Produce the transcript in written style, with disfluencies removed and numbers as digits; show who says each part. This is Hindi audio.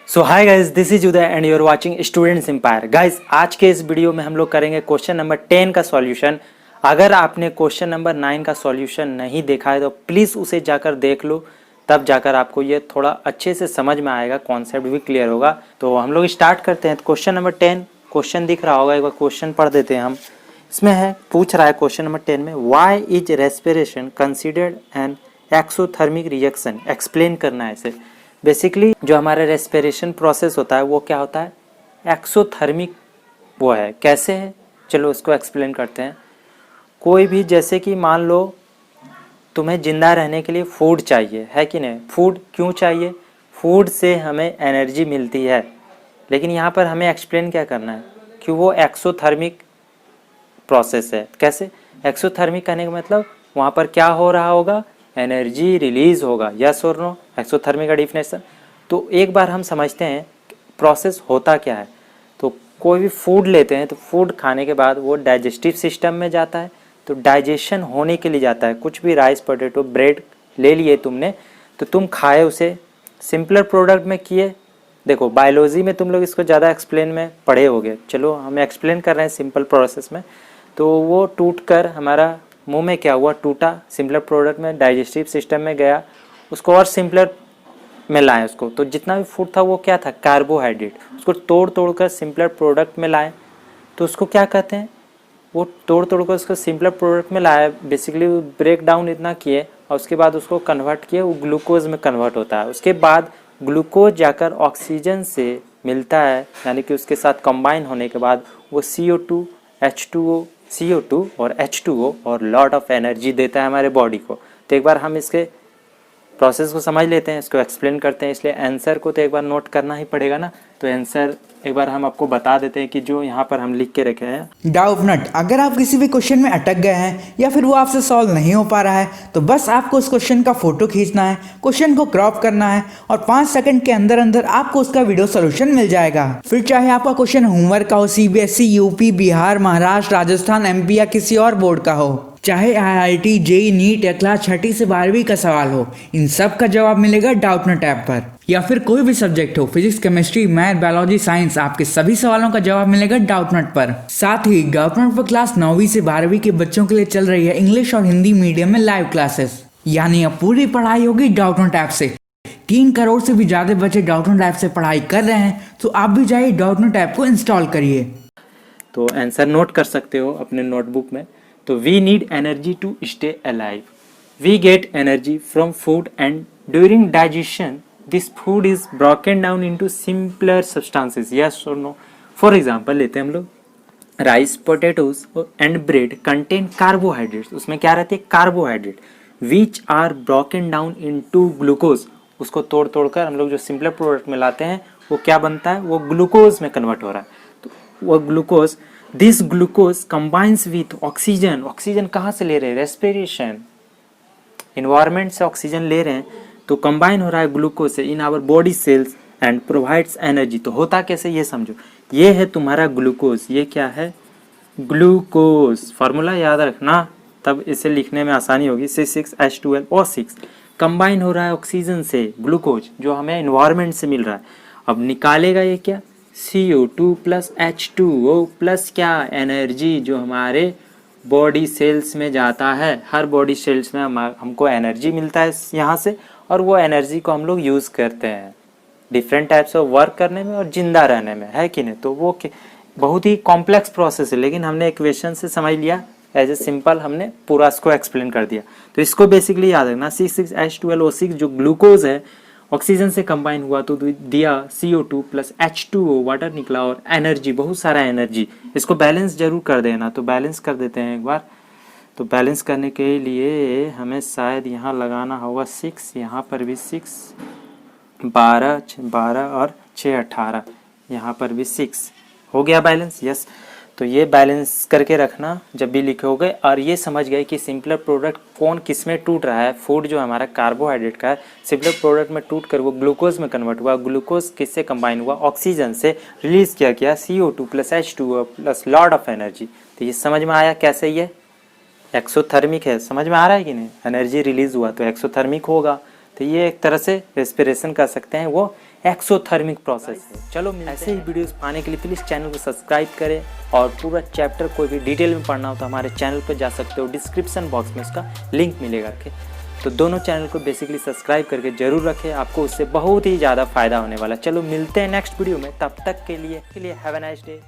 Speaker 1: So hi guys, this is Uday and you are watching students empire. Guys, आज के इस वीडियो में हम लोग करेंगे क्वेश्चन नंबर 10 का सॉल्यूशन। अगर आपने क्वेश्चन नंबर 9 का सॉल्यूशन नहीं देखा है तो प्लीज़ उसे जाकर देख लो, तब जाकर आपको ये थोड़ा अच्छे से समझ में आएगा, कॉन्सेप्ट भी क्लियर होगा। तो हम लोग स्टार्ट करते हैं। क्वेश्चन नंबर 10 क्वेश्चन दिख रहा होगा, एक बार क्वेश्चन पढ़ देते हैं हम। इसमें है, पूछ रहा है क्वेश्चन नंबर 10 में, why is respiration considered an exothermic reaction. Explain करना है इसे। बेसिकली जो हमारा रेस्पिरेशन प्रोसेस होता है वो क्या होता है, एक्सोथर्मिक वो है। कैसे है, चलो इसको एक्सप्लेन करते हैं। कोई भी, जैसे कि मान लो तुम्हें जिंदा रहने के लिए फूड चाहिए, है कि नहीं। फूड क्यों चाहिए, फूड से हमें एनर्जी मिलती है, लेकिन यहाँ पर हमें एक्सप्लेन क्या करना है कि वो एक्सोथर्मिक प्रोसेस है। कैसे एक्सोथर्मिक कहने का मतलब, वहाँ पर क्या हो रहा होगा, एनर्जी रिलीज होगा। यस और नो, एक्सोथर्मिक का डिफिनेशन। तो एक बार हम समझते हैं प्रोसेस होता क्या है। तो कोई भी फूड लेते हैं तो फूड खाने के बाद वो डाइजेस्टिव सिस्टम में जाता है। तो डाइजेशन होने के लिए जाता है। कुछ भी राइस, पोटैटो, ब्रेड ले लिए तुमने, तो तुम खाए उसे, सिंपलर प्रोडक्ट में किए। देखो बायोलॉजी में तुम लोग इसको ज़्यादा एक्सप्लेन में पढ़े होगे, चलो हम एक्सप्लेन कर रहे हैं सिंपल प्रोसेस में। तो वो टूट कर हमारा मुंह में क्या हुआ, टूटा, सिंपलर प्रोडक्ट में डाइजेस्टिव सिस्टम में गया, उसको और सिंपलर में लाएं उसको। तो जितना भी फूड था वो क्या था, कार्बोहाइड्रेट। उसको तोड़ तोड़ कर सिंपलर प्रोडक्ट में लाएं, तो उसको क्या कहते हैं, वो तोड़ तोड़ कर उसको सिंपलर प्रोडक्ट में लाया। बेसिकली ब्रेक डाउन इतना किए और उसके बाद उसको कन्वर्ट किए, वो ग्लूकोज में कन्वर्ट होता है। उसके बाद ग्लूकोज जाकर ऑक्सीजन से मिलता है, यानी कि उसके साथ कंबाइन होने के बाद वो CO2, H2O, CO2 और H2O और लॉट ऑफ एनर्जी देता है हमारे बॉडी को। तो एक बार हम इसके प्रोसेस को समझ लेते हैं, इसको एक्सप्लेन करते हैं। इसलिए आंसर को तो एक बार नोट करना ही पड़ेगा ना। तो आंसर एक बार हम आपको बता देते हैं कि जो यहाँ पर हम लिख के रखे हैं।
Speaker 2: डाउटनट, अगर आप किसी भी क्वेश्चन में अटक गए हैं या फिर वो आपसे सॉल्व नहीं हो पा रहा है तो बस आपको उस क्वेश्चन का फोटो खींचना है, क्वेश्चन को क्रॉप करना है और 5 सेकंड के अंदर अंदर आपको उसका वीडियो सोल्यूशन मिल जाएगा। फिर चाहे आपका क्वेश्चन होमवर्क का हो, CBSE, UP, Bihar, Maharashtra, Rajasthan, MP या किसी और बोर्ड का हो, चाहे IIT, JEE, नीट या क्लास 6ठी से 12वीं का सवाल हो, इन सब का जवाब मिलेगा डाउटनट ऐप पर। या फिर कोई भी सब्जेक्ट हो, physics, chemistry, math, biology, science, आपके सभी सवालों का जवाब मिलेगा डाउटनट पर। साथ ही डाउटनट पर क्लास 9वीं से 12वीं के बच्चों के लिए चल रही है इंग्लिश और हिंदी मीडियम में लाइव क्लासेस, यानी अब पूरी पढ़ाई होगी डाउटनट ऐप से। 3 करोड़ से भी ज्यादा बच्चे डाउटनट ऐप से पढ़ाई कर रहे हैं, तो आप भी जाइए डाउटनट ऐप को इंस्टॉल करिए।
Speaker 1: तो आंसर नोट कर सकते हो अपने नोटबुक में। तो we need energy to stay alive. We get energy from food and during digestion this food is broken down into simpler substances. Yes और नो। फॉर एग्जांपल लेते हैं हम लोग, rice, potatoes and bread contain carbohydrates. उसमें क्या रहती है, carbohydrate, which are broken down into glucose. उसको तोड़ तोड़ कर हम लोग जो सिंपलर प्रोडक्ट में लाते हैं वो क्या बनता है, वो ग्लूकोज में कन्वर्ट हो रहा है। तो वो glucose, this glucose combines with oxygen. Oxygen कहाँ से ले रहे हैं, रेस्पिरेशन, इन्वायरमेंट से ऑक्सीजन ले रहे हैं, तो कंबाइन हो रहा है ग्लूकोज से in our body cells and provides energy. तो होता कैसे ये समझो, ये है तुम्हारा ग्लूकोज, ये क्या है, ग्लूकोज। फार्मूला याद रखना, तब इसे लिखने में आसानी होगी। C6H12O6 कंबाइन हो रहा है ऑक्सीजन से, ग्लूकोज जो हमें इन्वायरमेंट से मिल रहा है। अब निकालेगा ये क्या, CO2 प्लस H2O प्लस क्या, एनर्जी, जो हमारे बॉडी सेल्स में जाता है। हर बॉडी सेल्स में हमको एनर्जी मिलता है यहाँ से, और वो एनर्जी को हम लोग यूज़ करते हैं डिफरेंट टाइप्स ऑफ वर्क करने में और जिंदा रहने में, है कि नहीं। तो वो बहुत ही कॉम्प्लेक्स प्रोसेस है, लेकिन हमने इक्वेशन से समझ लिया, एज ए सिंपल हमने पूरा इसको एक्सप्लेन कर दिया। तो इसको बेसिकली याद रखना, C6H12O6 जो ग्लूकोज है ऑक्सीजन से कंबाइन हुआ तो दिया CO2 प्लस H2O, वाटर निकला और एनर्जी, बहुत सारा एनर्जी। इसको बैलेंस जरूर कर देना। तो बैलेंस कर देते हैं एक बार। तो बैलेंस करने के लिए हमें शायद यहाँ लगाना होगा 6, यहाँ पर भी 6, 12 और 6 18, यहाँ पर भी 6 हो गया बैलेंस। यस, तो ये बैलेंस करके रखना जब भी लिखोगे। और ये समझ गए कि सिंपलर प्रोडक्ट कौन किस में टूट रहा है। फूड जो हमारा कार्बोहाइड्रेट का है, सिंपलर प्रोडक्ट में टूट कर वो ग्लूकोज में कन्वर्ट हुआ। ग्लूकोज किससे कंबाइन हुआ, ऑक्सीजन से। रिलीज किया CO2 plus H2O plus lot of energy. तो ये समझ में आया कैसे, ये एक्सोथर्मिक है। समझ में आ रहा है कि नहीं, एनर्जी रिलीज हुआ तो एक्सोथर्मिक होगा। तो ये एक तरह से रेस्पिरेशन कर सकते हैं, वो एक्सोथर्मिक प्रोसेस है। चलो ऐसे ही वीडियोस पाने के लिए प्लीज़ चैनल को सब्सक्राइब करें, और पूरा चैप्टर कोई भी डिटेल में पढ़ना हो तो हमारे चैनल पर जा सकते हो, डिस्क्रिप्शन बॉक्स में इसका लिंक मिलेगा। तो दोनों चैनल को बेसिकली सब्सक्राइब करके जरूर रखें, आपको उससे बहुत ही ज़्यादा फायदा होने वाला है। चलो मिलते हैं नेक्स्ट वीडियो में, तब तक के लिए हैव अ नाइस डे।